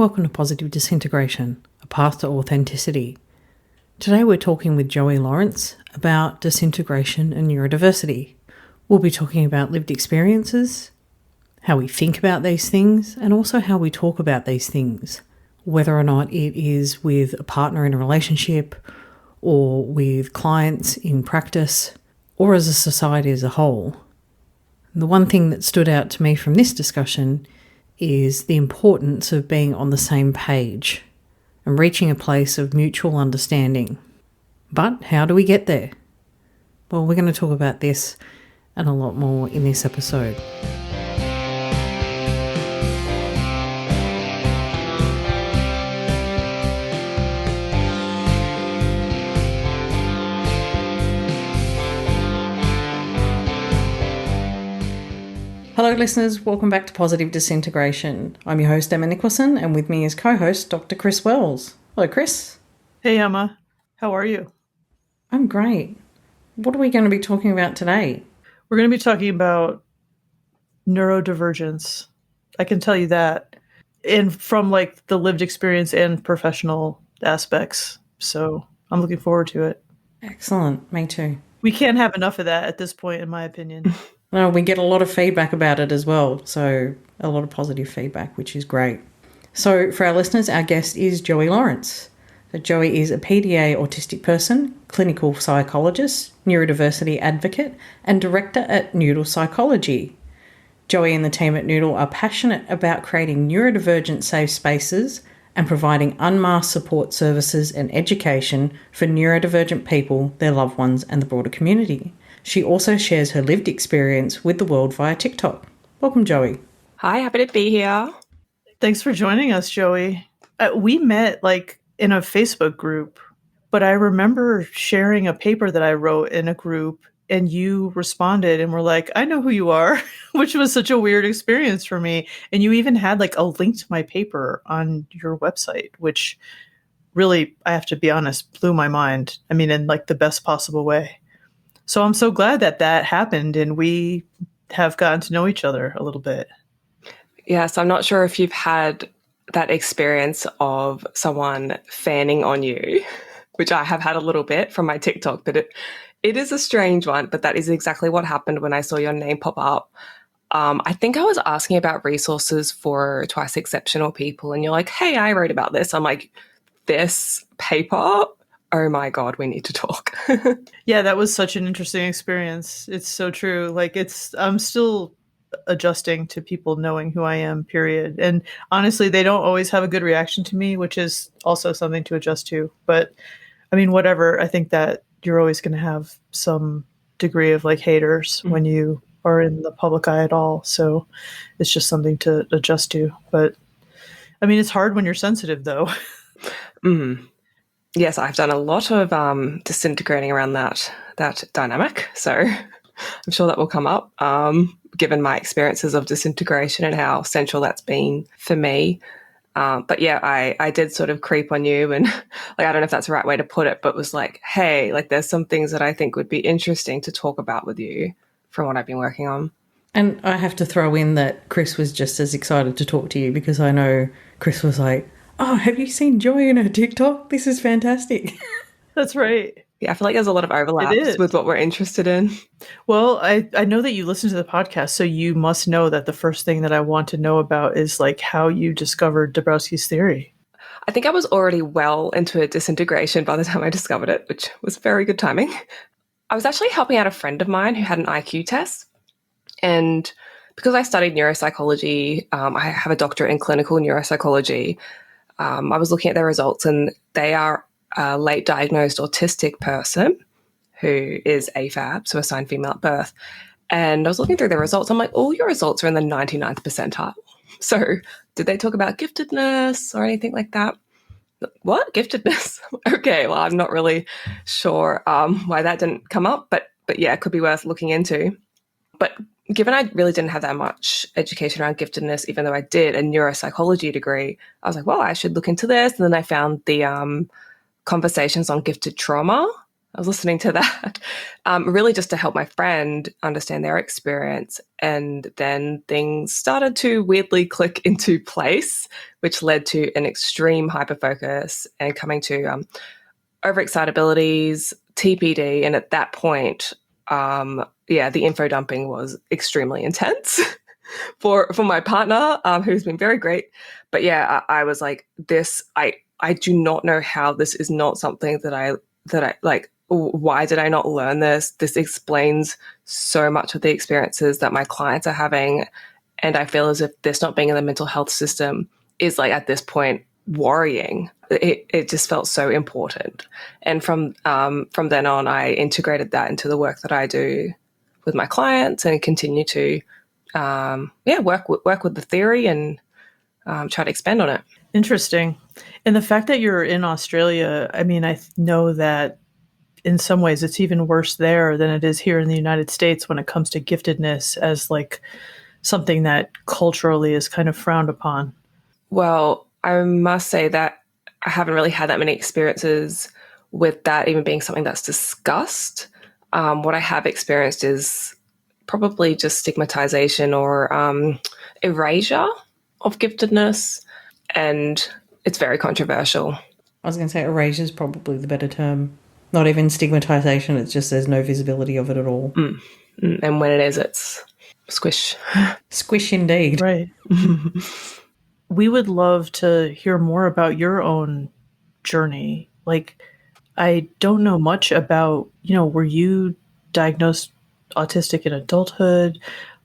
Welcome to Positive Disintegration, a path to authenticity. Today we're talking with Joey Lawrence about disintegration and neurodiversity. We'll be talking about lived experiences, how we think about these things, and also how we talk about these things, whether or not it is with a partner in a relationship or with clients in practice or as a society as a whole. The one thing that stood out to me from this discussion is the importance of being on the same page and reaching a place of mutual understanding. But how do we get there? Well, we're going to talk about this and a lot more in this episode. Hello listeners, welcome back to Positive Disintegration. I'm your host Emma Nicholson, and with me is co-host Dr. Chris Wells. Hello Chris. Hey Emma, how are you? I'm great. What are we going to be talking about today? We're going to be talking about neurodivergence. I can tell you that. And from like the lived experience and professional aspects. So I'm looking forward to it. Excellent, me too. We can't have enough of that at this point, in my opinion. Well, we get a lot of feedback about it as well, so a lot of positive feedback, which is great. So for our listeners, our guest is Joey Lawrence. So Joey is a PDA autistic person, clinical psychologist, neurodiversity advocate, and director at Noodle Psychology. Joey and the team at Noodle are passionate about creating neurodivergent safe spaces and providing unmasked support services and education for neurodivergent people, their loved ones, and the broader community. She also shares her lived experience with the world via TikTok. Welcome, Joey. Hi, happy to be here. Thanks for joining us, Joey. We met like in a Facebook group, but I remember sharing a paper that I wrote in a group and you responded and were like, I know who you are, which was such a weird experience for me. And you even had like a link to my paper on your website, which really, I have to be honest, blew my mind. I mean, in like the best possible way. So I'm so glad that that happened and we have gotten to know each other a little bit. Yes, I'm not sure if you've had that experience of someone fanning on you, which I have had a little bit from my TikTok, but it is a strange one, but that is exactly what happened when I saw your name pop up. I think I was asking about resources for twice exceptional people and you're like, hey, I wrote about this. I'm like, this paper? Oh my God, we need to talk. Yeah, that was such an interesting experience. It's so true. Like I'm still adjusting to people knowing who I am, period. And honestly, they don't always have a good reaction to me, which is also something to adjust to. But I mean, whatever, I think that you're always going to have some degree of like haters when you are in the public eye at all. So it's just something to adjust to. But I mean, it's hard when you're sensitive though. Yes, I've done a lot of disintegrating around that dynamic. So I'm sure that will come up, given my experiences of disintegration and how central that's been for me. But yeah, I did sort of creep on you and like, I don't know if that's the right way to put it, but was like, hey, like there's some things that I think would be interesting to talk about with you from what I've been working on. And I have to throw in that Chris was just as excited to talk to you because I know Chris was like, oh, have you seen Joy in her TikTok? This is fantastic. That's right. Yeah, I feel like there's a lot of overlaps with what we're interested in. Well, I know that you listen to the podcast, so you must know that the first thing that I want to know about is like how you discovered Dabrowski's theory. I think I was already well into disintegration by the time I discovered it, which was very good timing. I was actually helping out a friend of mine who had an IQ test. And because I studied neuropsychology, I have a doctorate in clinical neuropsychology. I was looking at their results and they are a late diagnosed autistic person who is AFAB, so assigned female at birth. And I was looking through their results. I'm like, all your results are in the 99th percentile. So did they talk about giftedness or anything like that? What? Giftedness? Okay, well, I'm not really sure why that didn't come up, but yeah, it could be worth looking into. But given I really didn't have that much education around giftedness, even though I did a neuropsychology degree, I was like, well, I should look into this. And then I found the conversations on gifted trauma I was listening to that, really just to help my friend understand their experience. And then things started to weirdly click into place, which led to an extreme hyperfocus and coming to overexcitabilities, TPD. And at that point, the info dumping was extremely intense for my partner, who's been very great. But yeah, I was like, I do not know how this is not something that I like. Why did I not learn this? This explains so much of the experiences that my clients are having. And I feel as if this not being in the mental health system is like at this point worrying. It just felt so important. And from then on, I integrated that into the work that I do with my clients and continue to work with the theory and try to expand on it. Interesting. And the fact that you're in Australia, I mean, I know that in some ways it's even worse there than it is here in the United States when it comes to giftedness as like something that culturally is kind of frowned upon. Well, I must say that I haven't really had that many experiences with that even being something that's discussed. What I have experienced is probably just stigmatization or erasure of giftedness, and it's very controversial. I was going to say erasure is probably the better term. Not even stigmatization, it's just there's no visibility of it at all. And when it is, it's squish. Squish indeed. Right. We would love to hear more about your own journey. Like, I don't know much about, were you diagnosed autistic in adulthood?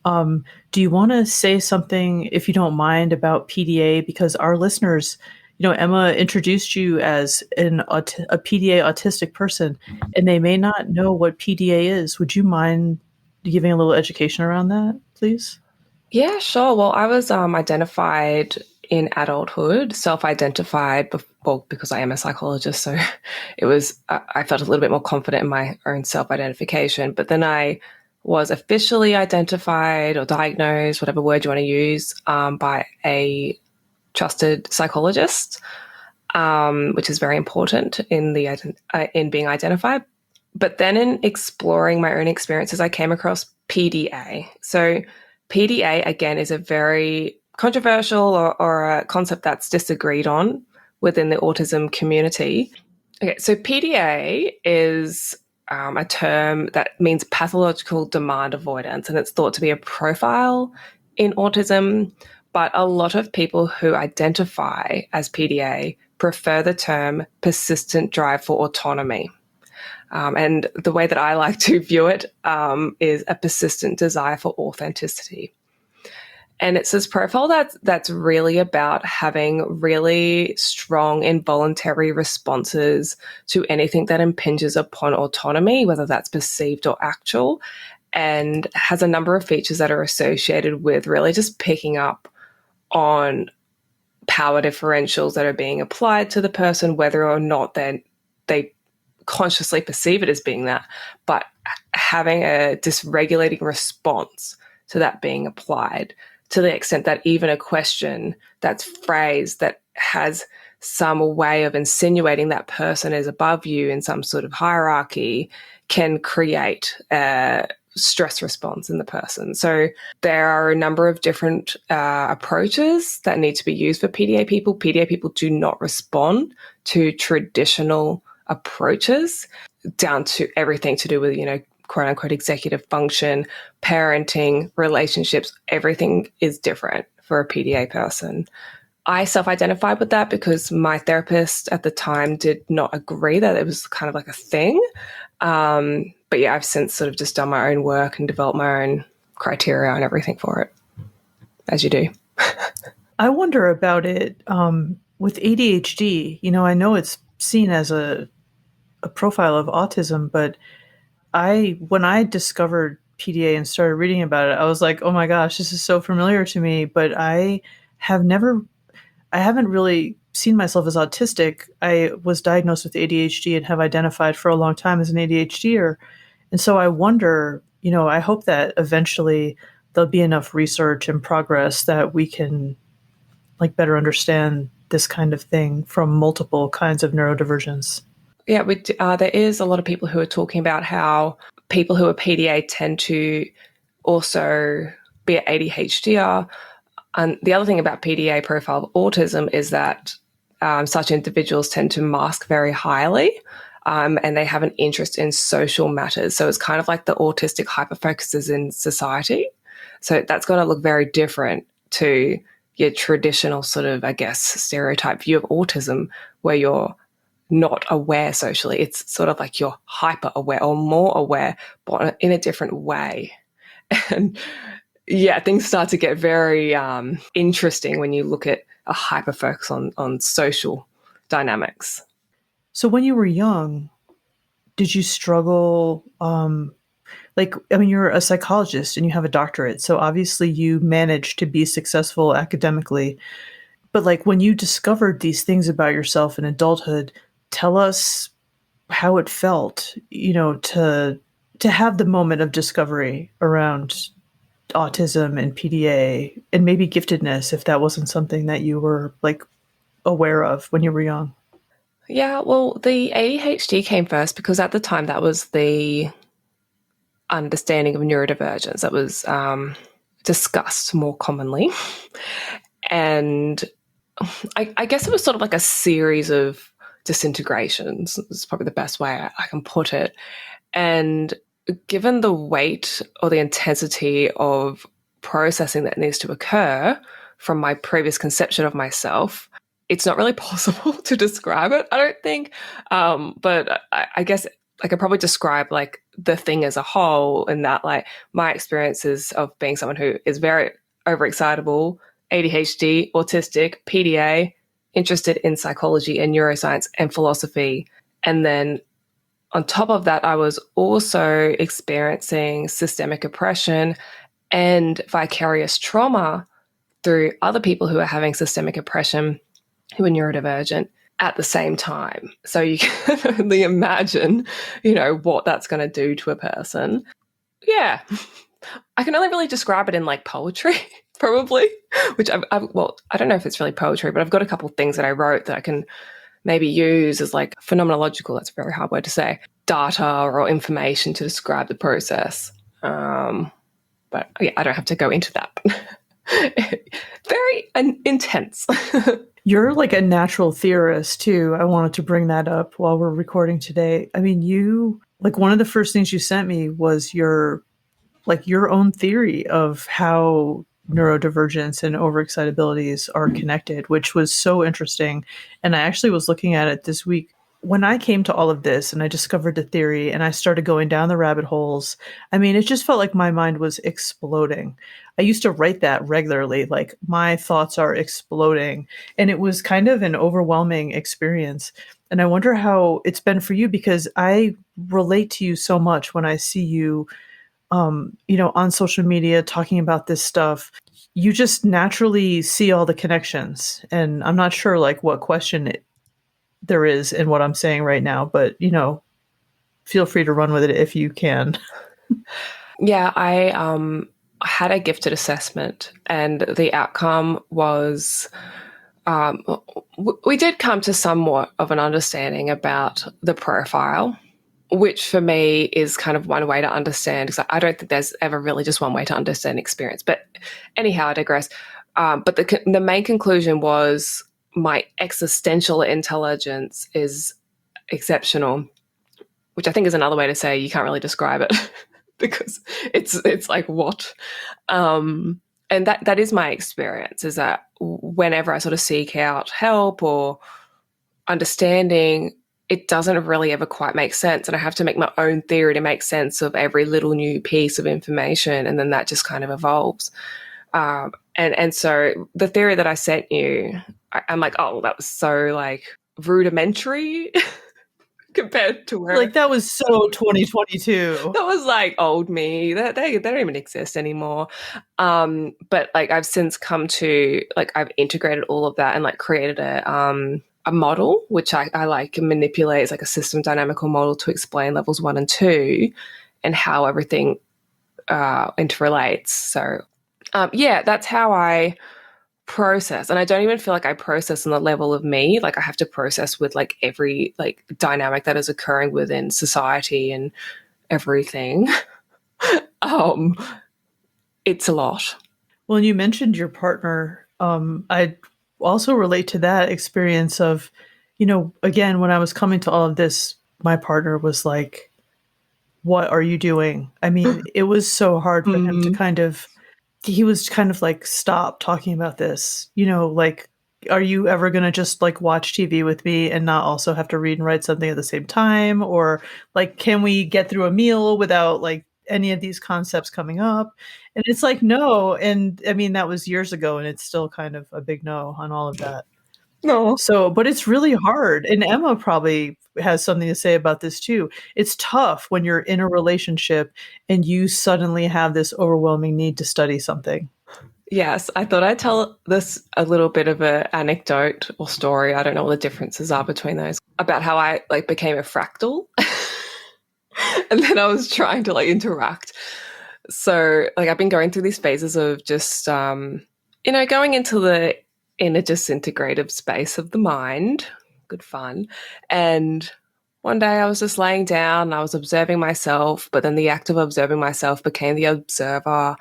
Do you want to say something, if you don't mind, about PDA? Because our listeners, Emma introduced you as a PDA autistic person, and they may not know what PDA is. Would you mind giving a little education around that, please? Yeah, sure. Well, I was identified in adulthood, self-identified, because I am a psychologist, so I felt a little bit more confident in my own self-identification. But then I was officially identified or diagnosed, whatever word you want to use, by a trusted psychologist, which is very important in being identified. But then in exploring my own experiences, I came across PDA. So PDA, again, is a very controversial or a concept that's disagreed on within the autism community. Okay, so PDA is a term that means pathological demand avoidance, and it's thought to be a profile in autism. But a lot of people who identify as PDA prefer the term persistent drive for autonomy. And the way that I like to view it is a persistent desire for authenticity. And it's this profile that's really about having really strong involuntary responses to anything that impinges upon autonomy, whether that's perceived or actual, and has a number of features that are associated with really just picking up on power differentials that are being applied to the person, whether or not they consciously perceive it as being that, but having a dysregulating response to that being applied, to the extent that even a question that's phrased that has some way of insinuating that person is above you in some sort of hierarchy can create a stress response in the person. So there are a number of different approaches that need to be used for PDA people. PDA people do not respond to traditional approaches, down to everything to do with, quote unquote, executive function, parenting, relationships. Everything is different for a PDA person. I self-identified with that because my therapist at the time did not agree that it was kind of like a thing. But yeah, I've since sort of just done my own work and developed my own criteria and everything for it, as you do. I wonder about it with ADHD. I know it's seen as a profile of autism, but when I discovered PDA and started reading about it, I was like, oh my gosh, this is so familiar to me, but I haven't really seen myself as autistic. I was diagnosed with ADHD and have identified for a long time as an ADHDer. And so I wonder, I hope that eventually there'll be enough research and progress that we can better understand this kind of thing from multiple kinds of neurodivergence. Yeah, there is a lot of people who are talking about how people who are PDA tend to also be an ADHDer. And the other thing about PDA profile of autism is that such individuals tend to mask very highly, and they have an interest in social matters. So it's kind of like the autistic hyperfocuses in society. So that's going to look very different to your traditional sort of, I guess, stereotype view of autism, where you're not aware socially. It's sort of like you're hyper aware or more aware, but in a different way. And yeah, things start to get very interesting when you look at a hyper focus on social dynamics. So when you were young, did you struggle? You're a psychologist and you have a doctorate, so obviously you managed to be successful academically. But like when you discovered these things about yourself in adulthood, tell us how it felt, to have the moment of discovery around autism and PDA and maybe giftedness, if that wasn't something that you were like aware of when you were young. Yeah, well, the ADHD came first because at the time that was the understanding of neurodivergence that was discussed more commonly. And I guess it was sort of like a series of disintegrations. It's probably the best way I can put it. And given the weight or the intensity of processing that needs to occur from my previous conception of myself, it's not really possible to describe it, I don't think. But I guess I could probably describe like the thing as a whole, in that like my experiences of being someone who is very overexcitable, ADHD, autistic, PDA, interested in psychology and neuroscience and philosophy. And then on top of that, I was also experiencing systemic oppression and vicarious trauma through other people who are having systemic oppression, who are neurodivergent at the same time. So you can only imagine, what that's going to do to a person. Yeah. I can only really describe it in like poetry, probably, which I don't know if it's really poetry, but I've got a couple of things that I wrote that I can maybe use as like phenomenological, that's a very hard word to say, data or information to describe the process. But yeah, I don't have to go into that. Very intense. You're like a natural theorist too. I wanted to bring that up while we're recording today. I mean, you, like, one of the first things you sent me was your own theory of how neurodivergence and overexcitabilities are connected, which was so interesting. And I actually was looking at it this week. When I came to all of this and I discovered the theory and I started going down the rabbit holes, I mean, it just felt like my mind was exploding. I used to write that regularly, like my thoughts are exploding. And it was kind of an overwhelming experience. And I wonder how it's been for you, because I relate to you so much when I see you, on social media talking about this stuff. You just naturally see all the connections. And I'm not sure like what question there is in what I'm saying right now, but feel free to run with it if you can. Yeah, I had a gifted assessment, and the outcome was we did come to somewhat of an understanding about the profile, which for me is kind of one way to understand, because I don't think there's ever really just one way to understand experience. But anyhow, I digress. But the main conclusion was my existential intelligence is exceptional, which I think is another way to say you can't really describe it because it's like what? And that is my experience, is that whenever I sort of seek out help or understanding, it doesn't really ever quite make sense. And I have to make my own theory to make sense of every little new piece of information. And then that just kind of evolves. And so the theory that I sent you, I'm like, oh, that was so like rudimentary compared to where, like, that was so 2022. that was like old me. They don't even exist anymore. But like I've since come to like I've integrated all of that and like created a model which I like manipulate as like a system dynamical model to explain levels 1 and 2 and how everything interrelates. So yeah, that's how I process, and I don't even feel like I process on the level of me. Like I have to process with like every like dynamic that is occurring within society and everything. It's a lot. Well, and you mentioned your partner. I also relate to that experience of, again, when I was coming to all of this, my partner was like, what are you doing? I mean, it was so hard for him to he was kind of like, stop talking about this, like, are you ever going to just like watch TV with me and not also have to read and write something at the same time? Or like, can we get through a meal without like any of these concepts coming up? And it's like, no. And I mean, that was years ago, and it's still kind of a big no on all of that. No. So, but it's really hard. And Emma probably has something to say about this too. It's tough when you're in a relationship and you suddenly have this overwhelming need to study something. Yes, I thought I'd tell this a little bit of an anecdote or story. I don't know what the differences are between those, about how I like became a fractal. And then I was trying to like interact. So like I've been going through these phases of just, going into the inner disintegrative space of the mind. Good fun. And one day I was just laying down and I was observing myself, but then the act of observing myself became the observer.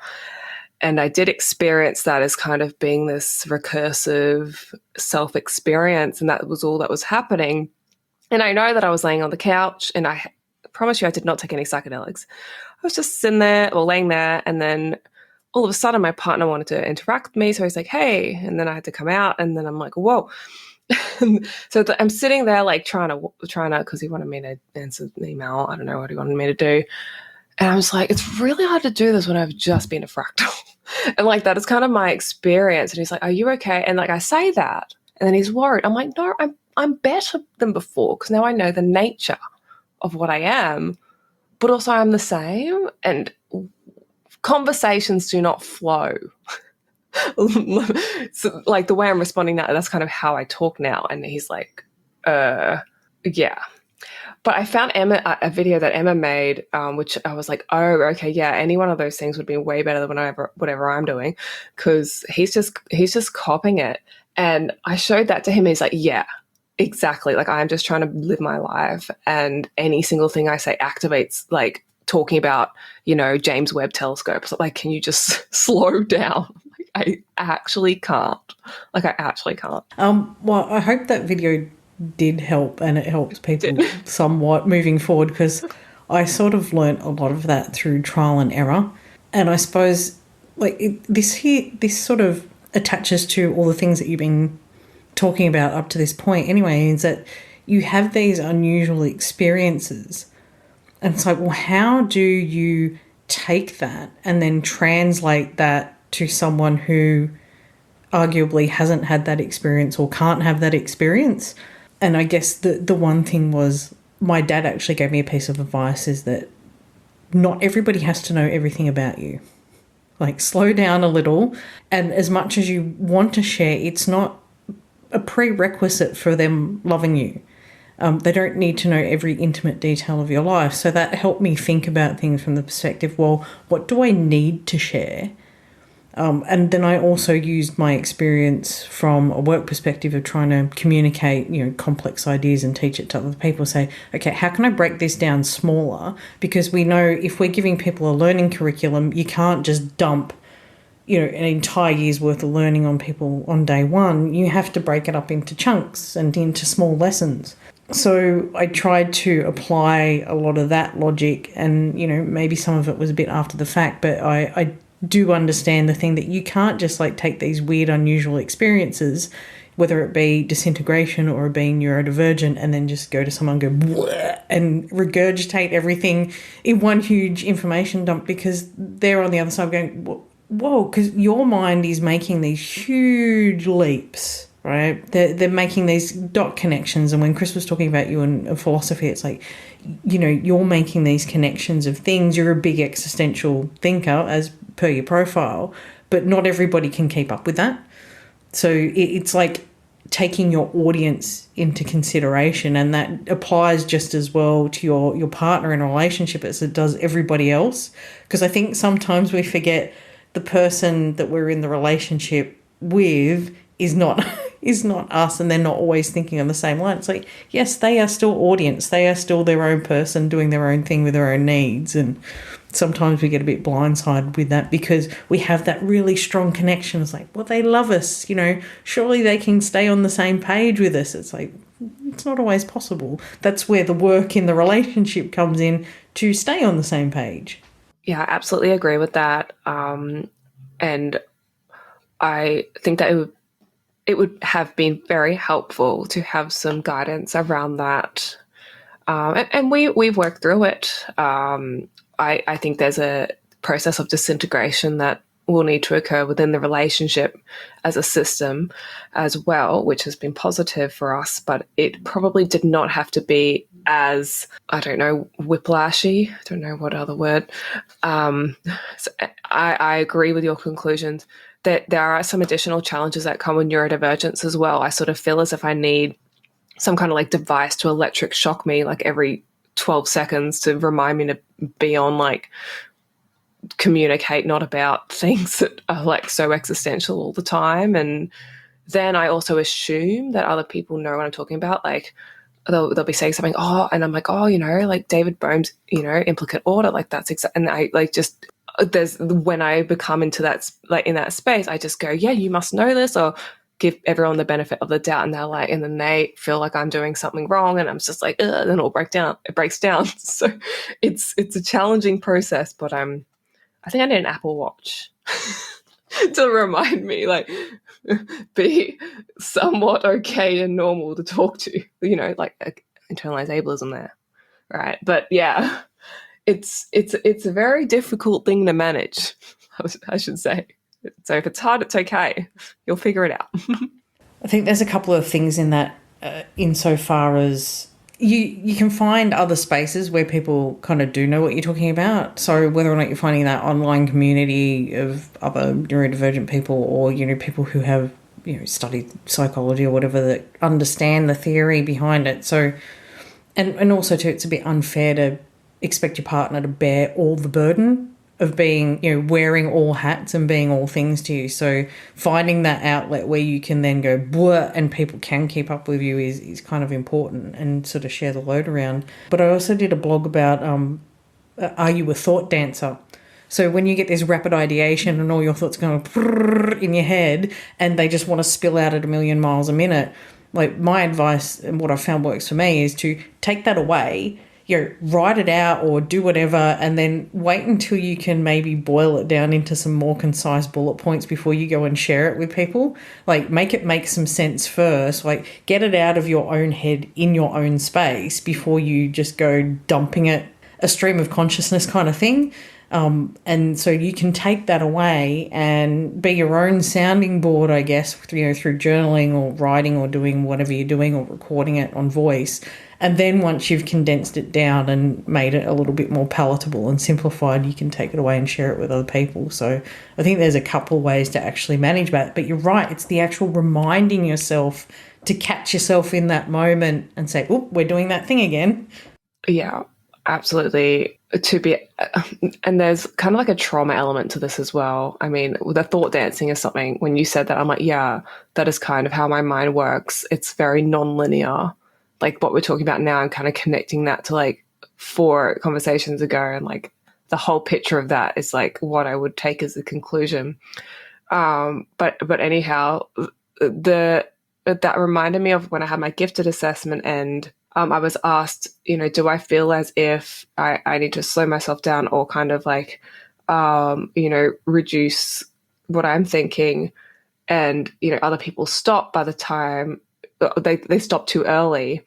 And I did experience that as kind of being this recursive self-experience, and that was all that was happening. And I know that I was laying on the couch, and I promise you I did not take any psychedelics. I was just sitting there or laying there, and then all of a sudden my partner wanted to interact with me. So he's like, hey, and then I had to come out, and then I'm like, whoa. So I'm sitting there like trying to, because he wanted me to answer the email. I don't know what he wanted me to do. And I was like, it's really hard to do this when I've just been a fractal. And like, that is kind of my experience. And he's like, are you okay? And like, I say that, and then he's worried. I'm like, no, I'm better than before, because now I know the nature of what I am, but also I'm the same. And conversations do not flow. So, like the way I'm responding now, that's kind of how I talk now. And he's like, yeah. But I found a video that Emma made, which I was like, oh, okay, yeah, any one of those things would be way better than whatever I'm doing, because he's just copying it. And I showed that to him. He's like, yeah, exactly. Like, I'm just trying to live my life, and any single thing I say activates, like talking about, James Webb Telescope. So like, can you just slow down? I actually can't. Well, I hope that video did help, and it helps people somewhat moving forward, because I sort of learnt a lot of that through trial and error. And I suppose like this sort of attaches to all the things that you've been talking about up to this point anyway, is that you have these unusual experiences. And it's like, well, how do you take that and then translate that to someone who arguably hasn't had that experience or can't have that experience? And I guess the one thing was, my dad actually gave me a piece of advice, is that not everybody has to know everything about you. Like, slow down a little, and as much as you want to share, it's not a prerequisite for them loving you. They don't need to know every intimate detail of your life. So that helped me think about things from the perspective, well, what do I need to share? And then I also used my experience from a work perspective of trying to communicate, complex ideas and teach it to other people. Say, okay, how can I break this down smaller? Because we know if we're giving people a learning curriculum, you can't just dump, an entire year's worth of learning on people on day one. You have to break it up into chunks and into small lessons. So I tried to apply a lot of that logic, and, maybe some of it was a bit after the fact, but I do understand the thing that you can't just like take these weird, unusual experiences, whether it be disintegration or being neurodivergent, and then just go to someone and go bleh, and regurgitate everything in one huge information dump, because they're on the other side going, whoa, because your mind is making these huge leaps, right? They're making these dot connections. And when Chris was talking about you and philosophy, it's like, you're making these connections of things. You're a big existential thinker, as per your profile, but not everybody can keep up with that. So it's like taking your audience into consideration, and that applies just as well to your partner in a relationship as it does everybody else. Because I think sometimes we forget the person that we're in the relationship with is not is not us, and they're not always thinking on the same line. It's like, yes, they are still audience, they are still their own person doing their own thing with their own needs, and sometimes we get a bit blindsided with that because we have that really strong connection. It's like, well, they love us, surely they can stay on the same page with us. It's like, it's not always possible. That's where the work in the relationship comes in, to stay on the same page. Yeah, I absolutely agree with that. And I think that it would have been very helpful to have some guidance around that. And we've worked through it. I think there's a process of disintegration that will need to occur within the relationship as a system as well, which has been positive for us, but it probably did not have to be as, I don't know, whiplashy. I don't know what other word. So I agree with your conclusions that there are some additional challenges that come with neurodivergence as well. I sort of feel as if I need some kind of like device to electric shock me like every 12 seconds to remind me to be on, like, communicate, not about things that are like so existential all the time. And then I also assume that other people know what I'm talking about. Like they'll be saying something, and I'm like, like David Bohm's, implicate order, like that's and I like just there's when I become into that, like in that space, I just go, yeah, you must know this, or give everyone the benefit of the doubt, and they're like, and then they feel like I'm doing something wrong, and I'm just like, then it'll break down. It breaks down. So it's a challenging process, but I think I need an Apple Watch to remind me, like, be somewhat okay and normal to talk to, like internalized ableism there, right? But yeah, it's a very difficult thing to manage, I should say. So if it's hard, it's okay. You'll figure it out. I think there's a couple of things in that, insofar as you can find other spaces where people kind of do know what you're talking about. So whether or not you're finding that online community of other neurodivergent people, or, people who have, studied psychology or whatever, that understand the theory behind it. So, and also too, it's a bit unfair to expect your partner to bear all the burden of being, wearing all hats and being all things to you. So finding that outlet where you can then go blah and people can keep up with you is kind of important, and sort of share the load around. But I also did a blog about are you a thought dancer? So when you get this rapid ideation and all your thoughts going in your head and they just want to spill out at 1,000,000 miles a minute, like my advice and what I found works for me is to take that away, write it out or do whatever, and then wait until you can maybe boil it down into some more concise bullet points before you go and share it with people. Like, make it make some sense first. Like, get it out of your own head in your own space before you just go dumping it, a stream of consciousness kind of thing. And so you can take that away and be your own sounding board, I guess, through journaling or writing or doing whatever you're doing, or recording it on voice. And then once you've condensed it down and made it a little bit more palatable and simplified, you can take it away and share it with other people. So I think there's a couple of ways to actually manage that. But you're right, it's the actual reminding yourself to catch yourself in that moment and say, oh, we're doing that thing again. Yeah, absolutely. And there's kind of like a trauma element to this as well. I mean, the thought dancing is something, when you said that, I'm like, yeah, that is kind of how my mind works. It's very non-linear. Like what we're talking about now, I'm kind of connecting that to like 4 conversations ago, and like the whole picture of that is like what I would take as the conclusion. But anyhow, that reminded me of when I had my gifted assessment, and I was asked, do I feel as if I need to slow myself down, or kind of like, reduce what I'm thinking, and, other people stop by the time they stop too early.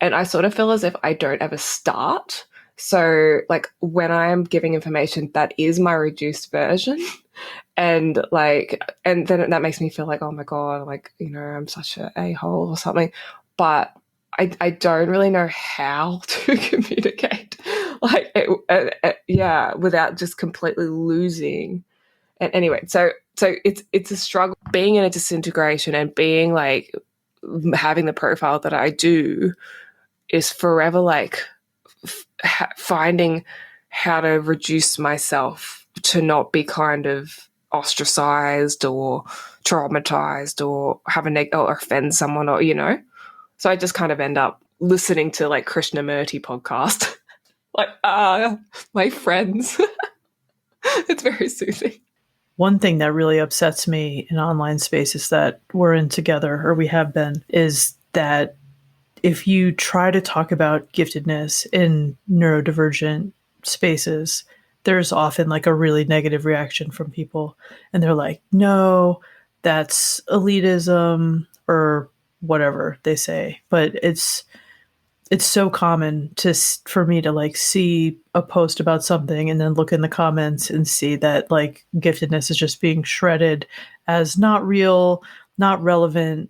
And I sort of feel as if I don't ever start. So like when I'm giving information, that is my reduced version. And then that makes me feel like, oh my God, like, I'm such an a-hole or something. But I don't really know how to communicate, without just completely losing. And anyway, so it's a struggle being in a disintegration, and being like, having the profile that I do is forever like finding how to reduce myself to not be kind of ostracized or traumatized or have or offend someone, or, So I just kind of end up listening to like Krishnamurti podcast. Like, my friends. It's very soothing. One thing that really upsets me in online spaces that we're in together, or we have been, is that if you try to talk about giftedness in neurodivergent spaces, there's often like a really negative reaction from people. And they're like, no, that's elitism or whatever they say. But it's so common for me to like see a post about something and then look in the comments and see that like giftedness is just being shredded as not real, not relevant.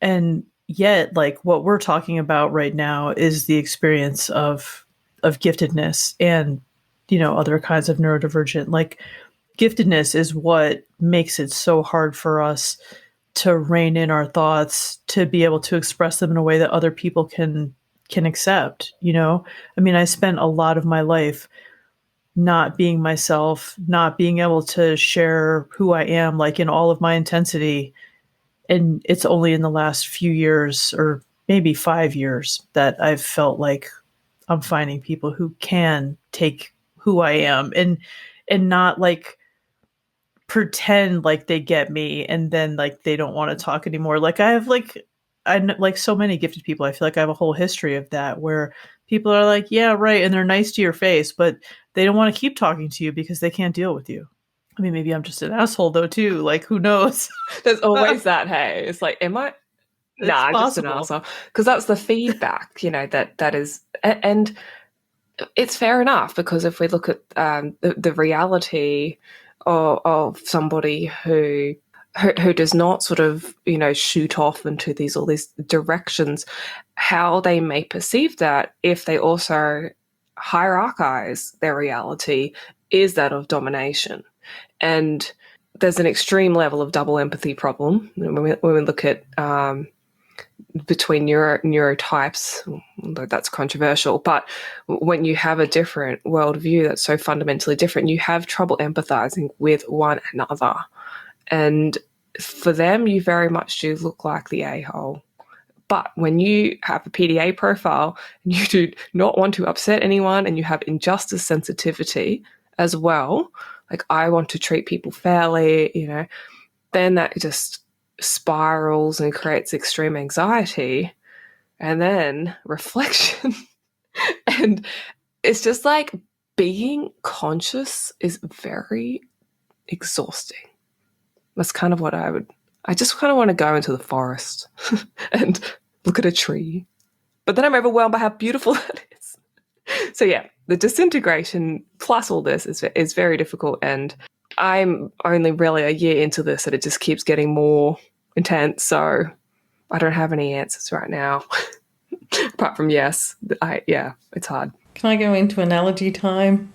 And yet, like, what we're talking about right now is the experience of giftedness and, other kinds of neurodivergent. Like, giftedness is what makes it so hard for us to rein in our thoughts, to be able to express them in a way that other people can accept. I mean, I spent a lot of my life not being myself, not being able to share who I am, like, in all of my intensity. And it's only in the last few years, or maybe 5 years, that I've felt like I'm finding people who can take who I am and not like pretend like they get me and then like they don't want to talk anymore. Like I like so many gifted people, I feel like I have a whole history of that, where people are like, yeah, right, and they're nice to your face, but they don't want to keep talking to you because they can't deal with you. I mean, maybe I'm just an asshole though too. Like, who knows? There's always that. Hey, it's like, am I? Nah, I'm just an asshole. Because that's the feedback, that is, and it's fair enough, because if we look at the reality of somebody who does not sort of, shoot off into all these directions, how they may perceive that if they also hierarchize their reality is that of domination. And there's an extreme level of double empathy problem when we look at between neurotypes, although that's controversial. But when you have a different worldview that's so fundamentally different, you have trouble empathizing with one another. And for them, you very much do look like the a-hole. But when you have a PDA profile and you do not want to upset anyone and you have injustice sensitivity as well, like I want to treat people fairly, then that just spirals and creates extreme anxiety and then reflection. And it's just like being conscious is very exhausting. That's kind of what I just kind of want to go into the forest and look at a tree. But then I'm overwhelmed by how beautiful that is. So yeah, the disintegration plus all this is very difficult. And I'm only really a year into this, and it just keeps getting more intense. So I don't have any answers right now. Apart from yes, it's hard. Can I go into analogy time?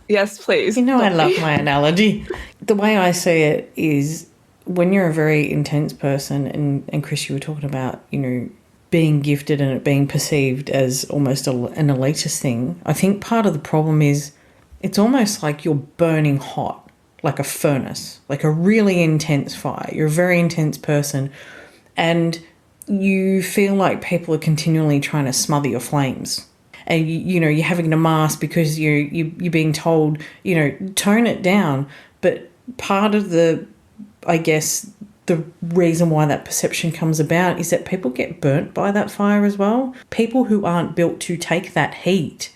Yes, please. I love my analogy. The way I see it is when you're a very intense person, and Chris, you were talking about, being gifted and it being perceived as almost an elitist thing. I think part of the problem is it's almost like you're burning hot, like a furnace, like a really intense fire. You're a very intense person and you feel like people are continually trying to smother your flames. And, you're having to mask because you're being told, tone it down. But part of the reason why that perception comes about is that people get burnt by that fire as well. People who aren't built to take that heat,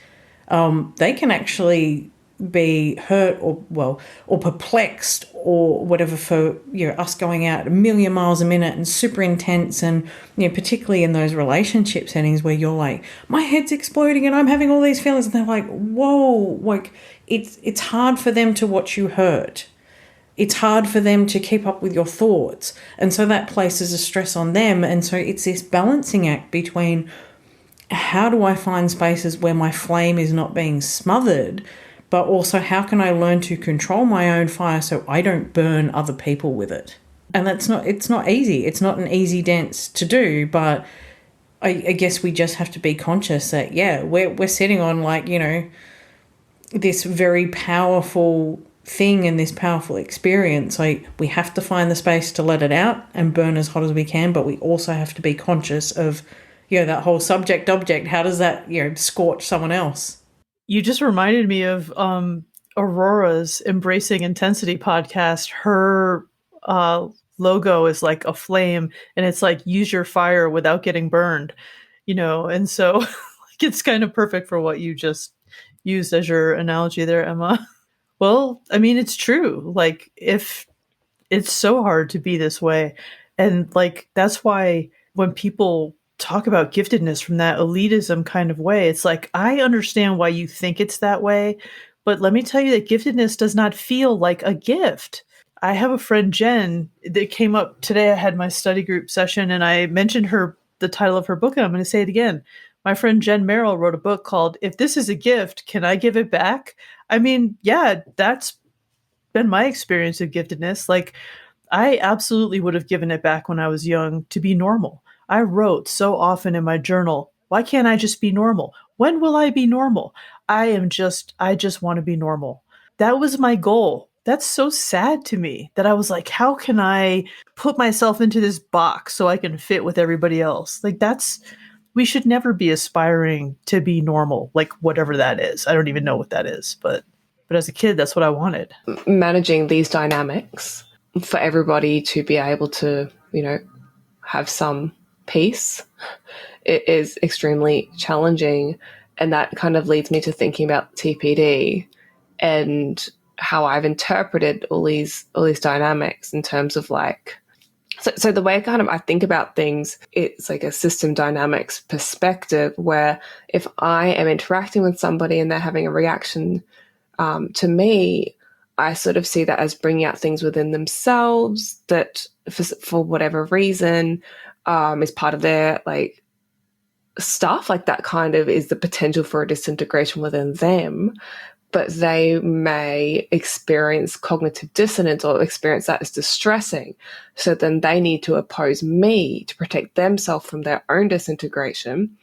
they can actually be hurt or perplexed or whatever for us going out a million miles a minute and super intense, and particularly in those relationship settings where you're like, my head's exploding and I'm having all these feelings, and they're like, whoa, like it's hard for them to watch you hurt. It's hard for them to keep up with your thoughts. And so that places a stress on them. And so it's this balancing act between how do I find spaces where my flame is not being smothered, but also how can I learn to control my own fire so I don't burn other people with it? And it's not easy. It's not an easy dance to do, but I guess we just have to be conscious that, we're sitting on this very powerful thing and this powerful experience. Like, we have to find the space to let it out and burn as hot as we can, but we also have to be conscious of, that whole subject object. How does that, scorch someone else? You just reminded me of Aurora's Embracing Intensity podcast. Her logo is like a flame, and it's like, use your fire without getting burned, and so like, it's kind of perfect for what you just used as your analogy there, Emma. Well, I mean, it's true. Like, if it's so hard to be this way, and like, that's why when people talk about giftedness from that elitism kind of way, it's like, I understand why you think it's that way, but let me tell you that giftedness does not feel like a gift. I have a friend, Jen, that came up today. I had my study group session and I mentioned the title of her book, and I'm going to say it again. My friend Jen Merrill wrote a book called If This Is a Gift, Can I Give It Back? I mean, yeah, that's been my experience of giftedness. Like, I absolutely would have given it back when I was young to be normal. I wrote so often in my journal, why can't I just be normal? When will I be normal? I just want to be normal. That was my goal. That's so sad to me that I was like, how can I put myself into this box so I can fit with everybody else? Like, we should never be aspiring to be normal, like whatever that is. I don't even know what that is, but as a kid, that's what I wanted. Managing these dynamics for everybody to be able to, have some peace, it is extremely challenging. And that kind of leads me to thinking about TPD and how I've interpreted all these dynamics in terms of like, so the way kind of I think about things, it's like a system dynamics perspective where if I am interacting with somebody and they're having a reaction to me, I sort of see that as bringing out things within themselves that for whatever reason is part of their like stuff. Like, that kind of is the potential for a disintegration within them. But they may experience cognitive dissonance or experience that as distressing. So then they need to oppose me to protect themselves from their own disintegration.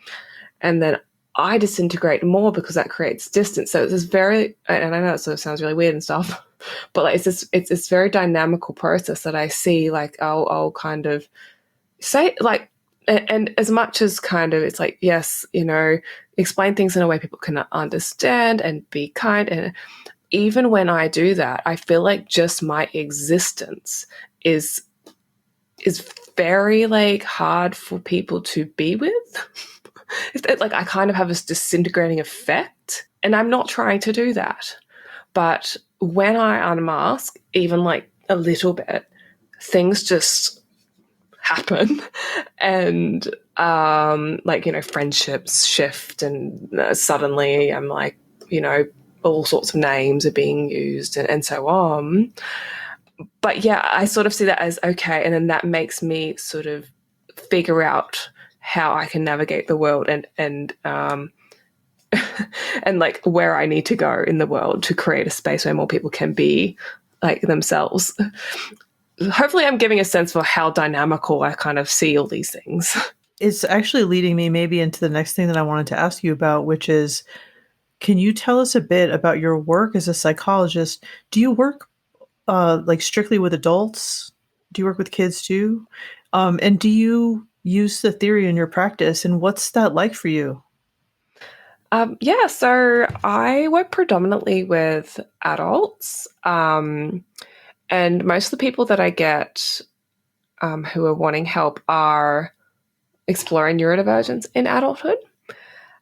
And then I disintegrate more because that creates distance. So it's this very, and I know it sort of sounds really weird and stuff, but like it's this very dynamical process that I see. Like, I'll kind of say, like, and as much as kind of it's like, yes, explain things in a way people can understand and be kind. And even when I do that, I feel like just my existence is very like hard for people to be with. It's like I kind of have this disintegrating effect, and I'm not trying to do that. But when I unmask, even like a little bit, things just happen, and friendships shift, and suddenly I'm like, all sorts of names are being used and so on. But yeah, I sort of see that as okay, and then that makes me sort of figure out how I can navigate the world and and like where I need to go in the world to create a space where more people can be like themselves. Hopefully I'm giving a sense for how dynamical I kind of see all these things. It's actually leading me maybe into the next thing that I wanted to ask you about, which is, can you tell us a bit about your work as a psychologist? Do you work like strictly with adults? Do you work with kids too? And do you use the theory in your practice? And what's that like for you? Yeah, so I work predominantly with adults. And most of the people that I get who are wanting help are exploring neurodivergence in adulthood.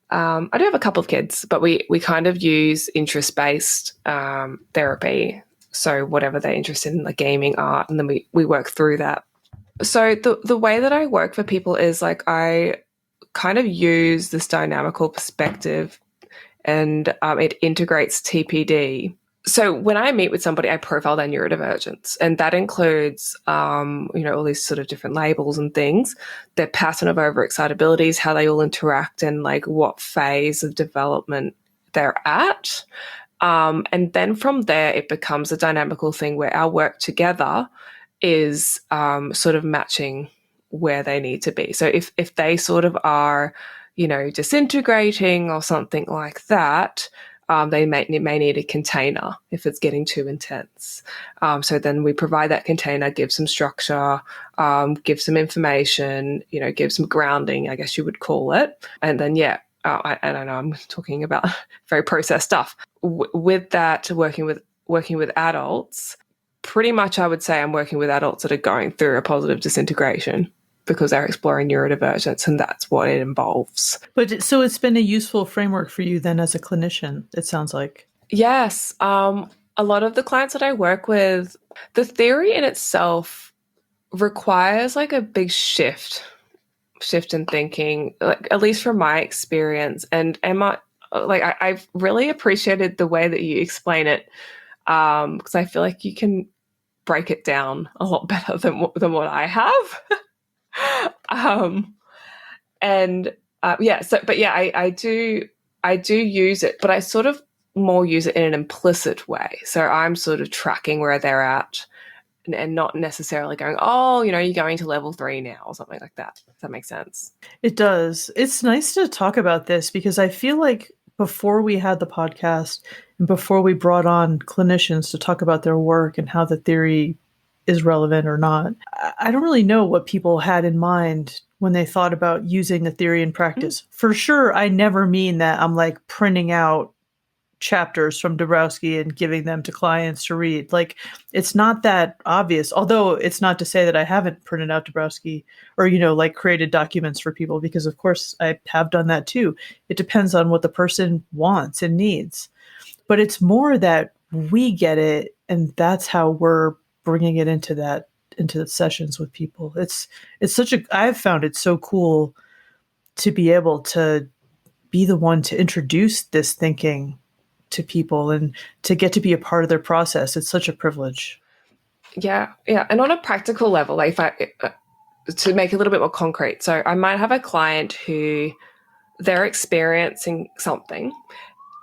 I do have a couple of kids, but we kind of use interest-based therapy. So whatever they're interested in, like gaming, art, and then we work through that. So the way that I work for people is like I kind of use this dynamical perspective, and it integrates TPD. So when I meet with somebody, I profile their neurodivergence, and that includes, all these sort of different labels and things, their pattern of overexcitabilities, how they all interact, and like what phase of development they're at. And then from there, it becomes a dynamical thing where our work together is sort of matching where they need to be. So if they sort of are, disintegrating or something like that, they may need a container if it's getting too intense. So then we provide that container, give some structure, give some information, give some grounding, I guess you would call it. And then, I don't know, I'm talking about very processed stuff. With that, working with adults, pretty much I would say I'm working with adults that are going through a positive disintegration because they're exploring neurodivergence, and that's what it involves. But so it's been a useful framework for you then as a clinician, it sounds like. Yes. A lot of the clients that I work with, the theory in itself requires like a big shift in thinking, like at least from my experience. And Emma, like I've really appreciated the way that you explain it, because I feel like you can break it down a lot better than what I have. I do use it, but I sort of more use it in an implicit way. So I'm sort of tracking where they're at and not necessarily going, you're going to level 3 now or something like that. Does that make sense? It does. It's nice to talk about this because I feel like before we had the podcast and before we brought on clinicians to talk about their work and how the theory is relevant or not, I don't really know what people had in mind when they thought about using the theory in practice. Mm-hmm. For sure, I never mean that I'm like printing out chapters from Dabrowski and giving them to clients to read. Like, it's not that obvious, although it's not to say that I haven't printed out Dabrowski or, like created documents for people, because of course I have done that too. It depends on what the person wants and needs, but it's more that we get it. And that's how we're bringing it into the sessions with people. I've found it so cool to be able to be the one to introduce this thinking to people and to get to be a part of their process. It's such a privilege. Yeah. And on a practical level, like to make it a little bit more concrete, so I might have a client who they're experiencing something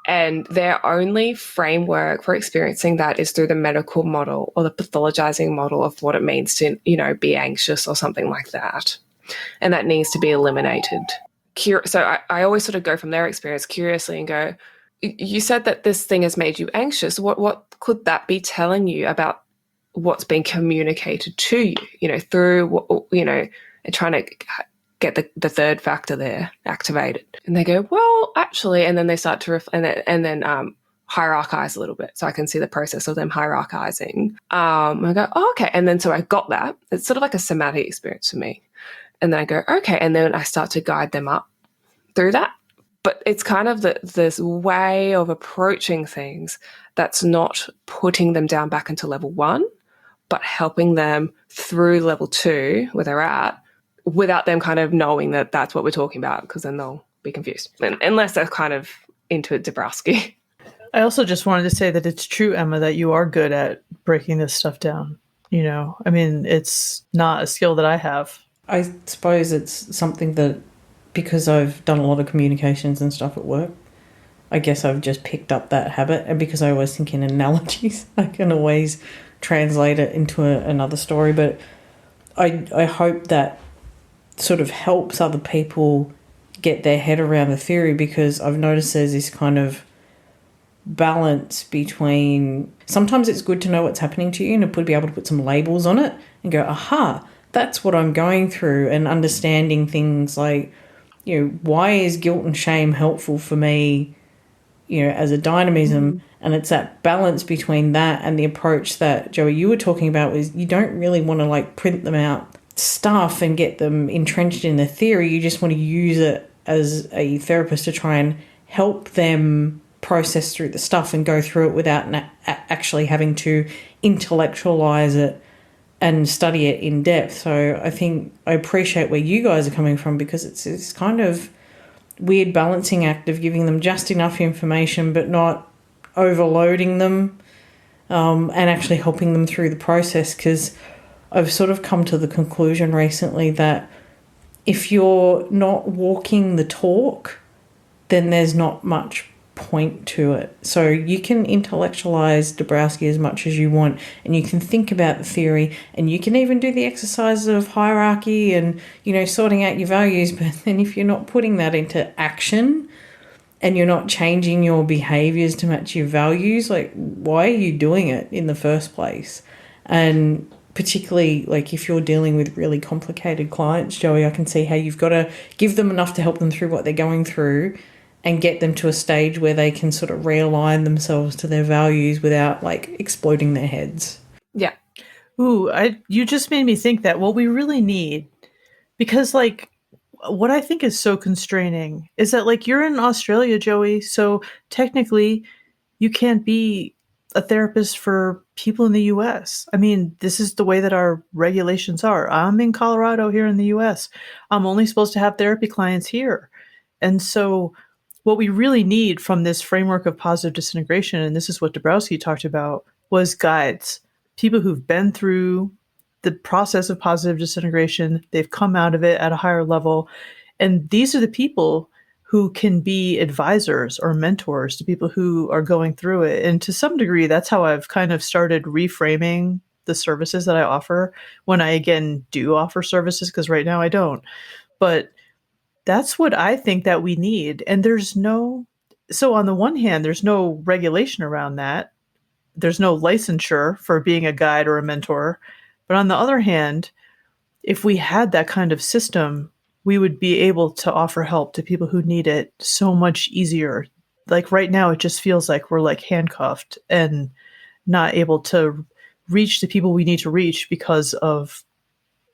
and their only framework for experiencing that is through the medical model or the pathologizing model of what it means to, be anxious or something like that. And that needs to be eliminated. So I always sort of go from their experience curiously and go, you said that this thing has made you anxious. What could that be telling you about what's being communicated to you, through, and trying to get the third factor there activated. And they go, well, actually, and then they start to and then hierarchize a little bit. So I can see the process of them hierarchizing. I go, okay. And then so I got that. It's sort of like a somatic experience for me. And then I go, okay. And then I start to guide them up through that. But it's kind of this way of approaching things that's not putting them down back into level 1, but helping them through level 2 where they're at, without them kind of knowing that that's what we're talking about, because then they'll be confused, unless they're kind of into Dabrowski. I also just wanted to say that it's true, Emma, that you are good at breaking this stuff down. It's not a skill that I have. I suppose it's something that, because I've done a lot of communications and stuff at work, I guess I've just picked up that habit. And because I always think in analogies, I can always translate it into another story. But I hope that sort of helps other people get their head around the theory, because I've noticed there's this kind of balance between, sometimes it's good to know what's happening to you and to be able to put some labels on it and go, aha, that's what I'm going through, and understanding things like, why is guilt and shame helpful for me, as a dynamism? Mm-hmm. And it's that balance between that and the approach that, Joey, you were talking about, was you don't really want to like print them out stuff and get them entrenched in the theory. You just want to use it as a therapist to try and help them process through the stuff and go through it without actually having to intellectualize it and study it in depth. So I think I appreciate where you guys are coming from, because it's this kind of weird balancing act of giving them just enough information but not overloading them, and actually helping them through the process. Because I've sort of come to the conclusion recently that if you're not walking the talk, then there's not much point to it. So you can intellectualize Dabrowski as much as you want, and you can think about the theory, and you can even do the exercises of hierarchy and, sorting out your values. But then if you're not putting that into action, and you're not changing your behaviors to match your values, like, why are you doing it in the first place? And particularly, like, if you're dealing with really complicated clients, Joey, I can see how you've got to give them enough to help them through what they're going through and get them to a stage where they can sort of realign themselves to their values without, like, exploding their heads. Yeah. Ooh, you just made me think that what we really need, because, like, what I think is so constraining is that, like, you're in Australia, Joey, so technically you can't be a therapist for people in the US. I mean, this is the way that our regulations are. I'm in Colorado here in the US. I'm only supposed to have therapy clients here. And so what we really need from this framework of positive disintegration, and this is what Dabrowski talked about, was guides. People who've been through the process of positive disintegration, they've come out of it at a higher level. And these are the people who can be advisors or mentors to people who are going through it. And to some degree, that's how I've kind of started reframing the services that I offer when I, again, do offer services, because right now I don't. But that's what I think that we need. And so on the one hand, there's no regulation around that. There's no licensure for being a guide or a mentor. But on the other hand, if we had that kind of system, we would be able to offer help to people who need it so much easier. Like right now, it just feels like we're like handcuffed and not able to reach the people we need to reach because of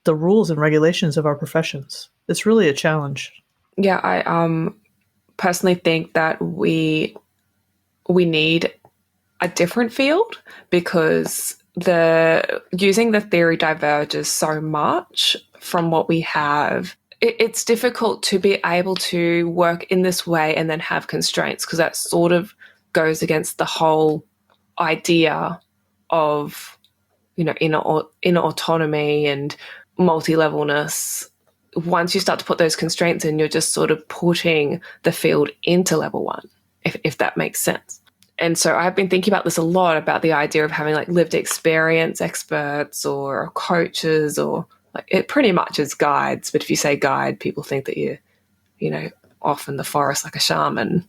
the rules and regulations of our professions. It's really a challenge. Yeah, I personally think that we need a different field, because using the theory diverges so much from what we have. It's difficult to be able to work in this way and then have constraints, because that sort of goes against the whole idea of, inner autonomy and multi-levelness. Once you start to put those constraints in, you're just sort of putting the field into level one, if that makes sense. And so I've been thinking about this a lot, about the idea of having like lived experience experts or coaches, or like it pretty much is guides. But if you say guide, people think that you're, off in the forest like a shaman,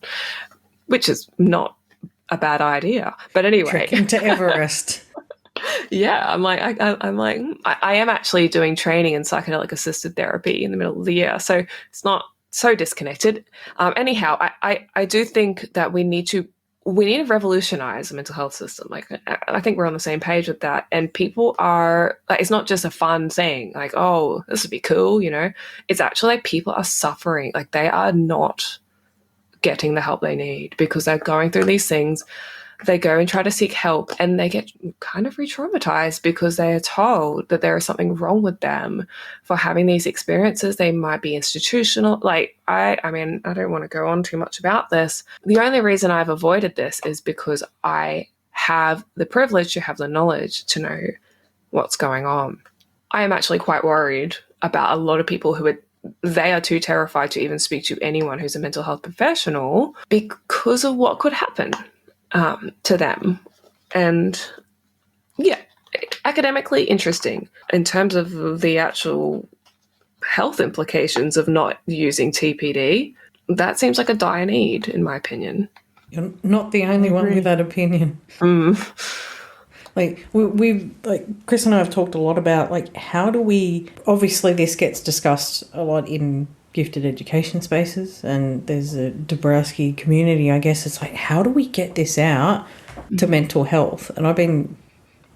which is not a bad idea. But anyway. Trekking to Everest. Yeah, I am actually doing training in psychedelic assisted therapy in the middle of the year. So it's not so disconnected. Anyhow, I do think that we need to revolutionize the mental health system. Like, I think we're on the same page with that. And people are, like, it's not just a fun thing, like, oh, this would be cool, It's actually like people are suffering. Like, they are not getting the help they need because they're going through these things. They go and try to seek help and they get kind of re-traumatized because they are told that there is something wrong with them for having these experiences. They might be institutional. Like, I mean, I don't want to go on too much about this. The only reason I've avoided this is because I have the privilege to have the knowledge to know what's going on. I am actually quite worried about a lot of people they are too terrified to even speak to anyone who's a mental health professional because of what could happen to them. And yeah, academically interesting. In terms of the actual health implications of not using TPD, that seems like a dire need, in my opinion. You're not the only one with that opinion. Like, we've Chris and I have talked a lot about, like, how do we, obviously this gets discussed a lot in gifted education spaces, and there's a Dabrowski community, I guess. It's like, how do we get this out to mental health? And I've been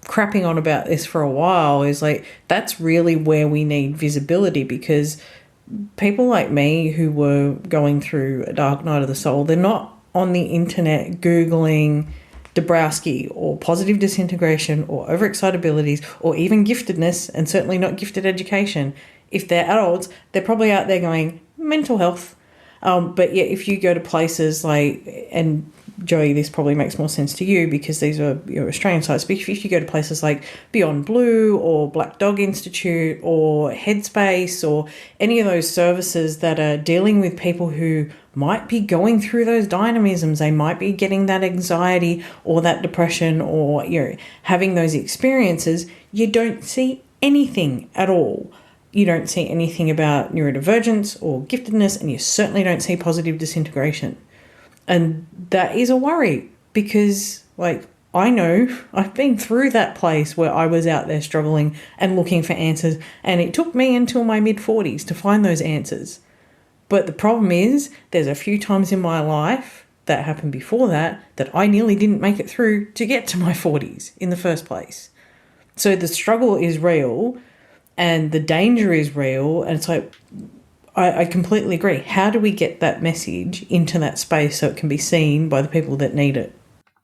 crapping on about this for a while, is like, that's really where we need visibility, because people like me who were going through a dark night of the soul, they're not on the internet Googling Dabrowski or positive disintegration or overexcitabilities or even giftedness, and certainly not gifted education. If they're adults, they're probably out there going, mental health. But yeah, if you go to places like, and Joey, this probably makes more sense to you because these are your Australian sites, but if you go to places like Beyond Blue or Black Dog Institute or Headspace or any of those services that are dealing with people who might be going through those dynamisms, they might be getting that anxiety or that depression or, having those experiences, you don't see anything at all. You don't see anything about neurodivergence or giftedness, and you certainly don't see positive disintegration. And that is a worry because, like, I know I've been through that place where I was out there struggling and looking for answers, and it took me until my mid-40s to find those answers. But the problem is there's a few times in my life that happened before that I nearly didn't make it through to get to my 40s in the first place. So the struggle is real and the danger is real, and it's like, I completely agree. How do we get that message into that space so it can be seen by the people that need it?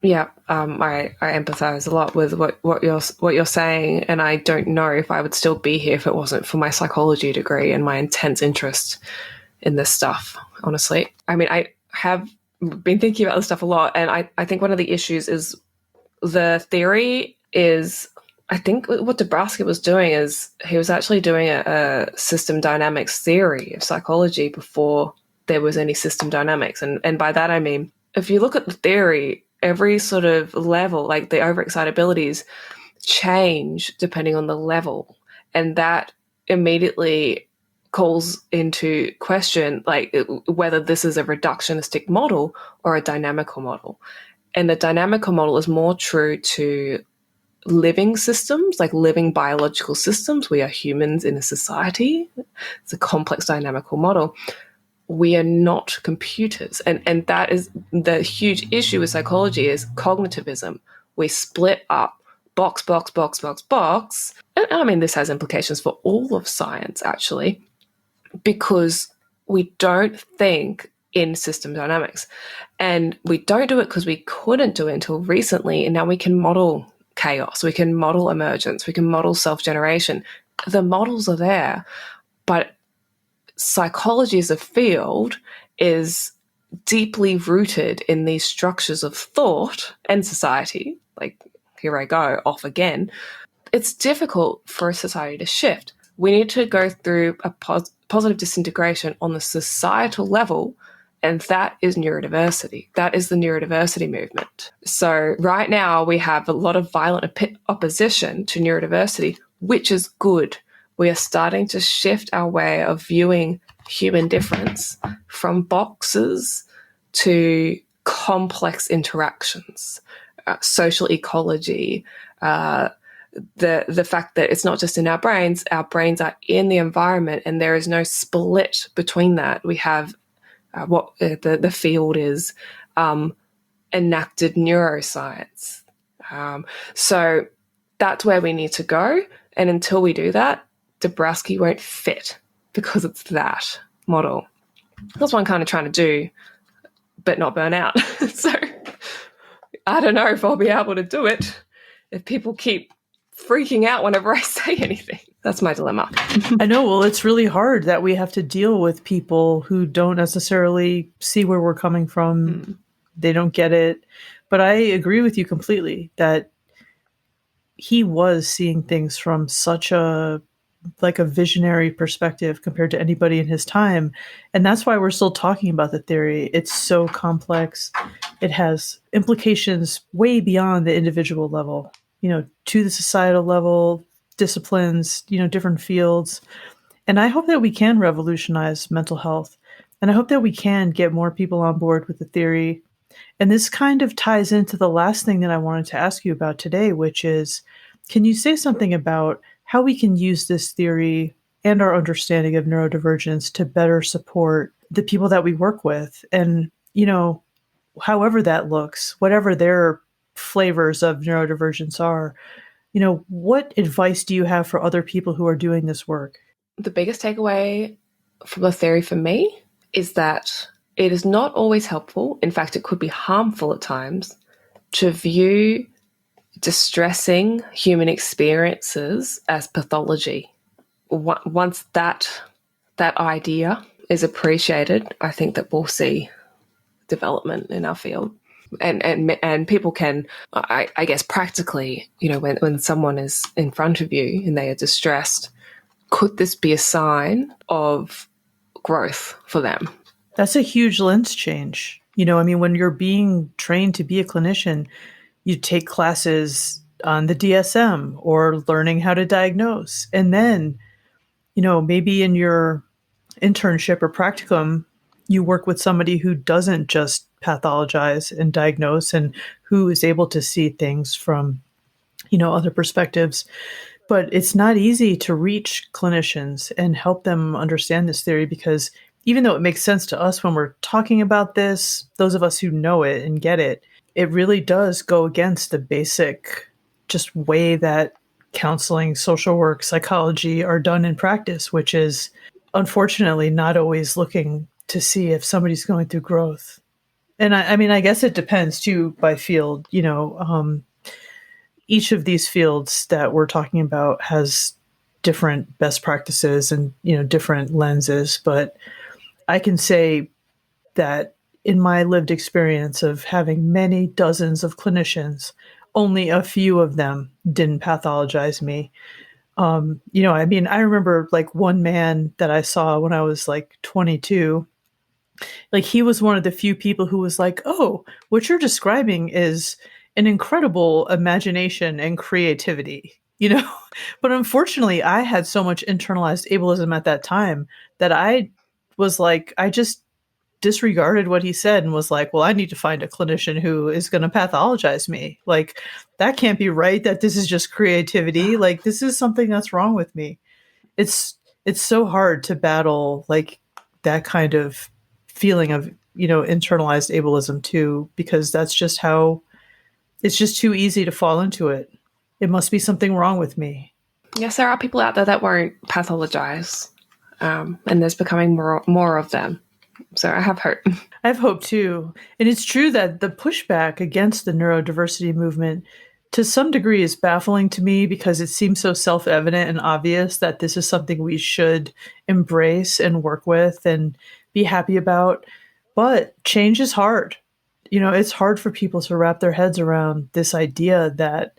Yeah, I empathise a lot with what you're saying, and I don't know if I would still be here if it wasn't for my psychology degree and my intense interest in this stuff, honestly. I mean, I have been thinking about this stuff a lot, and I think one of the issues is the theory is, I think what Dabrowski was doing is he was actually doing a system dynamics theory of psychology before there was any system dynamics. And by that I mean, if you look at the theory, every sort of level, like the overexcitabilities, change depending on the level. And that immediately calls into question like whether this is a reductionistic model or a dynamical model. And the dynamical model is more true to living systems, like living biological systems. We are humans in a society. It's a complex dynamical model. We are not computers. And that is the huge issue with psychology is cognitivism. We split up box, box, box, box, box. And I mean, this has implications for all of science, actually, because we don't think in system dynamics. And we don't do it because we couldn't do it until recently. And now we can model chaos. We can model emergence. We can model self-generation. The models are there, but psychology as a field is deeply rooted in these structures of thought and society. Like, here I go, off again. It's difficult for a society to shift. We need to go through a positive disintegration on the societal level, and that is neurodiversity. That is the neurodiversity movement. So right now we have a lot of violent opposition to neurodiversity, which is good. We are starting to shift our way of viewing human difference from boxes to complex interactions, social ecology, the fact that it's not just in our brains are in the environment, and there is no split between that. We have what the field is enacted neuroscience. So that's where we need to go. And until we do that, Dabrowski won't fit because it's that model. That's what I'm kind of trying to do, but not burn out. So I don't know if I'll be able to do it if people keep freaking out whenever I say anything. That's my dilemma. I know. Well, it's really hard that we have to deal with people who don't necessarily see where we're coming from. They don't get it. But I agree with you completely that he was seeing things from such a visionary perspective compared to anybody in his time. And that's why we're still talking about the theory. It's so complex. It has implications way beyond the individual level, to the societal level, disciplines, different fields. And I hope that we can revolutionize mental health. And I hope that we can get more people on board with the theory. And this kind of ties into the last thing that I wanted to ask you about today, which is, can you say something about how we can use this theory and our understanding of neurodivergence to better support the people that we work with? And, however that looks, whatever their flavors of neurodivergence are, what advice do you have for other people who are doing this work? The biggest takeaway from the theory for me is that it is not always helpful. In fact, it could be harmful at times to view distressing human experiences as pathology. Once that idea is appreciated, I think that we'll see development in our field. And people can, I guess, practically, when someone is in front of you and they are distressed, could this be a sign of growth for them? That's a huge lens change. When you're being trained to be a clinician, you take classes on the DSM or learning how to diagnose. And then, maybe in your internship or practicum, you work with somebody who doesn't just pathologize and diagnose and who is able to see things from, other perspectives. But it's not easy to reach clinicians and help them understand this theory, because even though it makes sense to us when we're talking about this, those of us who know it and get it, it really does go against the basic just way that counseling, social work, psychology are done in practice, which is unfortunately not always looking to see if somebody's going through growth. And I guess it depends too by field. Each of these fields that we're talking about has different best practices and, different lenses. But I can say that in my lived experience of having many dozens of clinicians, only a few of them didn't pathologize me. I remember like one man that I saw when I was like 22. Like, he was one of the few people who was like, oh, what you're describing is an incredible imagination and creativity, But unfortunately, I had so much internalized ableism at that time that I was like, I just disregarded what he said and was like, well, I need to find a clinician who is going to pathologize me. Like, that can't be right, that this is just creativity. Like, this is something that's wrong with me. It's so hard to battle like that kind of feeling of, internalized ableism too, because that's just how it's just too easy to fall into it. It must be something wrong with me. Yes, there are people out there that won't pathologize, and there's becoming more of them. So I have hope. I have hope too. And it's true that the pushback against the neurodiversity movement to some degree is baffling to me, because it seems so self-evident and obvious that this is something we should embrace and work with and be happy about. But change is hard. It's hard for people to wrap their heads around this idea that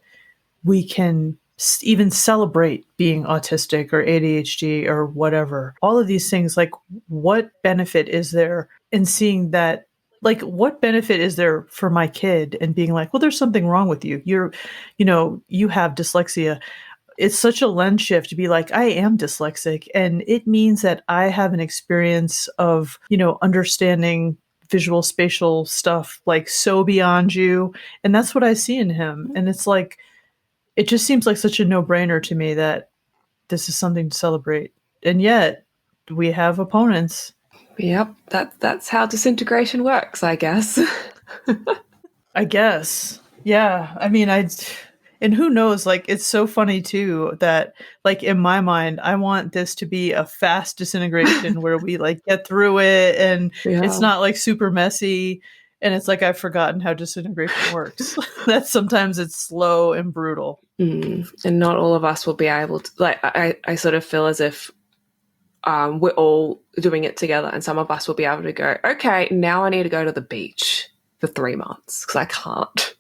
we can even celebrate being autistic or ADHD or whatever. All of these things, like, what benefit is there in seeing that? Like, what benefit is there for my kid and being like, well, there's something wrong with you. You have dyslexia. It's such a lens shift to be like, I am dyslexic. And it means that I have an experience of, understanding visual spatial stuff like so beyond you. And that's what I see in him. And it's like, it just seems like such a no-brainer to me that this is something to celebrate. And yet we have opponents. Yep, that's how disintegration works, I guess. I guess. Yeah. And who knows, like, it's so funny too that, like, in my mind, I want this to be a fast disintegration where we like get through it and it's not like super messy. And it's like, I've forgotten how disintegration works. That sometimes it's slow and brutal. And not all of us will be able to, like, I sort of feel as if we're all doing it together, and some of us will be able to go, okay, now I need to go to the beach for 3 months because I can't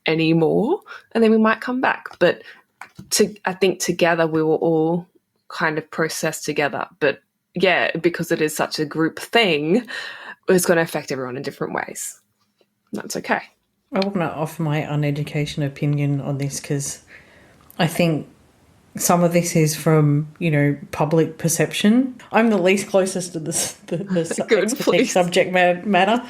anymore. And then we might come back. But I think together we will all kind of process together. But yeah, because it is such a group thing, it's going to affect everyone in different ways. That's okay. I want to offer my uneducated opinion on this, because I think some of this is from, public perception. I'm the least closest to the subject matter.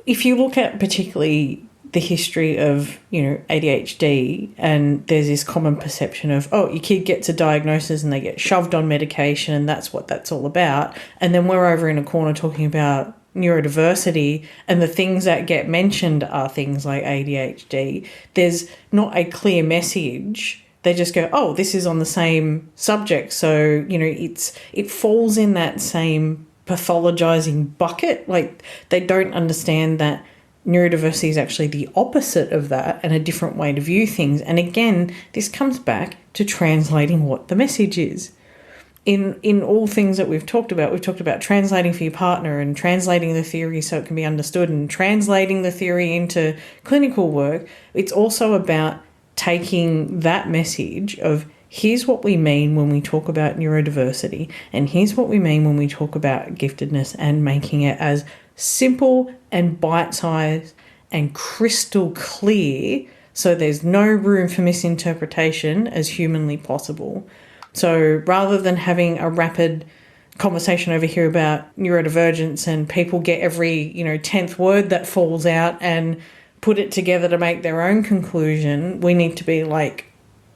If you look at particularly the history of, ADHD, and there's this common perception of, oh, your kid gets a diagnosis and they get shoved on medication and that's what that's all about. And then we're over in a corner talking about neurodiversity, and the things that get mentioned are things like ADHD. There's not a clear message. They just go, oh, this is on the same subject. So, it falls in that same pathologizing bucket. Like, they don't understand that neurodiversity is actually the opposite of that and a different way to view things. And again, this comes back to translating what the message is. In all things that we've talked about translating for your partner and translating the theory so it can be understood and translating the theory into clinical work. It's also about taking that message of, here's what we mean when we talk about neurodiversity, and here's what we mean when we talk about giftedness, and making it as simple and bite-sized and crystal clear so there's no room for misinterpretation as humanly possible. So rather than having a rapid conversation over here about neurodivergence and people get every, 10th word that falls out and put it together to make their own conclusion. We need to be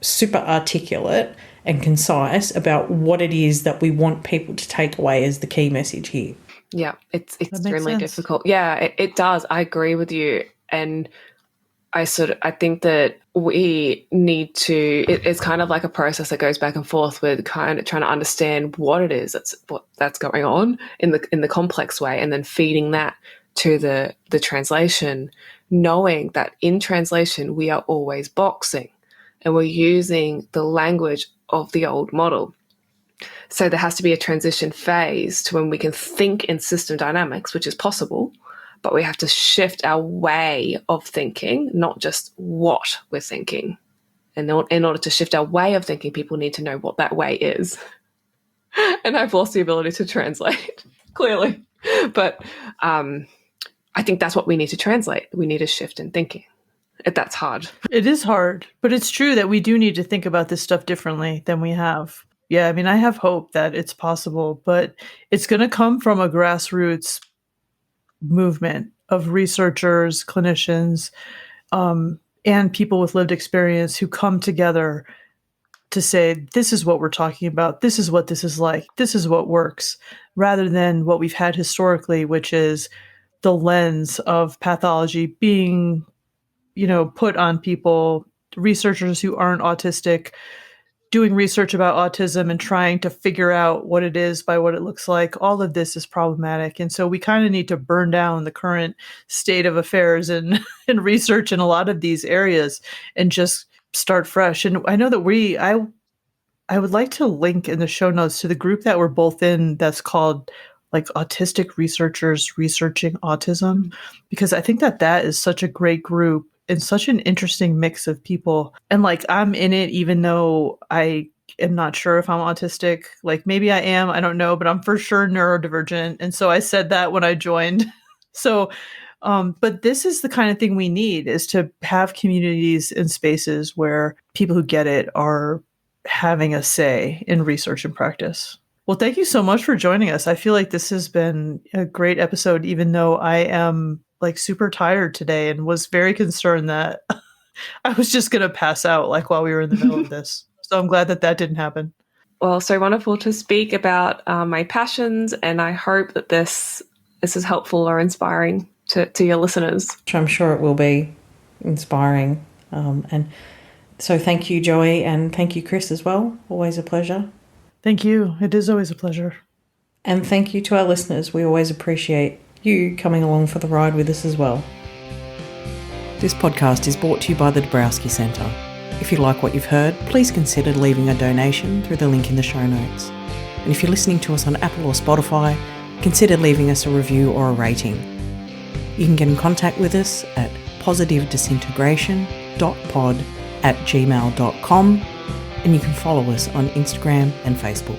super articulate and concise about what it is that we want people to take away as the key message here. Yeah, it's extremely difficult. Yeah, it does. I agree with you. And I think that we need to, it's kind of like a process that goes back and forth with kind of trying to understand what it is that's going on in the complex way, and then feeding that to the translation, knowing that in translation we are always boxing and we're using the language of the old model. So there has to be a transition phase to when we can think in system dynamics, which is possible, but we have to shift our way of thinking, not just what we're thinking. And in order to shift our way of thinking, people need to know what that way is. And I've lost the ability to translate, clearly. But I think that's what we need to translate. We need a shift in thinking. That's hard. It is hard, but it's true that we do need to think about this stuff differently than we have. Yeah, I mean, I have hope that it's possible, but it's going to come from a grassroots movement of researchers, clinicians, and people with lived experience who come together to say, this is what we're talking about, this is what this is like, this is what works, rather than what we've had historically, which is the lens of pathology being put on people, researchers who aren't autistic, doing research about autism and trying to figure out what it is by what it looks like. All of this is problematic. And so we kind of need to burn down the current state of affairs and research in a lot of these areas and just start fresh. And I know that I would like to link in the show notes to the group that we're both in that's called Autistic Researchers Researching Autism, because I think that is such a great group and such an interesting mix of people. And I'm in it, even though I am not sure if I'm autistic. Maybe I am, I don't know, but I'm for sure neurodivergent. And so I said that when I joined. So, but this is the kind of thing we need, is to have communities and spaces where people who get it are having a say in research and practice. Well, thank you so much for joining us. I feel like this has been a great episode, even though I am super tired today and was very concerned that I was just going to pass out while we were in the middle of this. So I'm glad that didn't happen. Well, so wonderful to speak about my passions, and I hope that this is helpful or inspiring to your listeners. I'm sure it will be inspiring. And so thank you, Joey, and thank you, Chris, as well. Always a pleasure. Thank you. It is always a pleasure. And thank you to our listeners. We always appreciate you coming along for the ride with us as well. This podcast is brought to you by the Dabrowski Centre. If you like what you've heard, please consider leaving a donation through the link in the show notes. And if you're listening to us on Apple or Spotify, consider leaving us a review or a rating. You can get in contact with us at positivedisIntegration.pod@gmail.com, and you can follow us on Instagram and Facebook.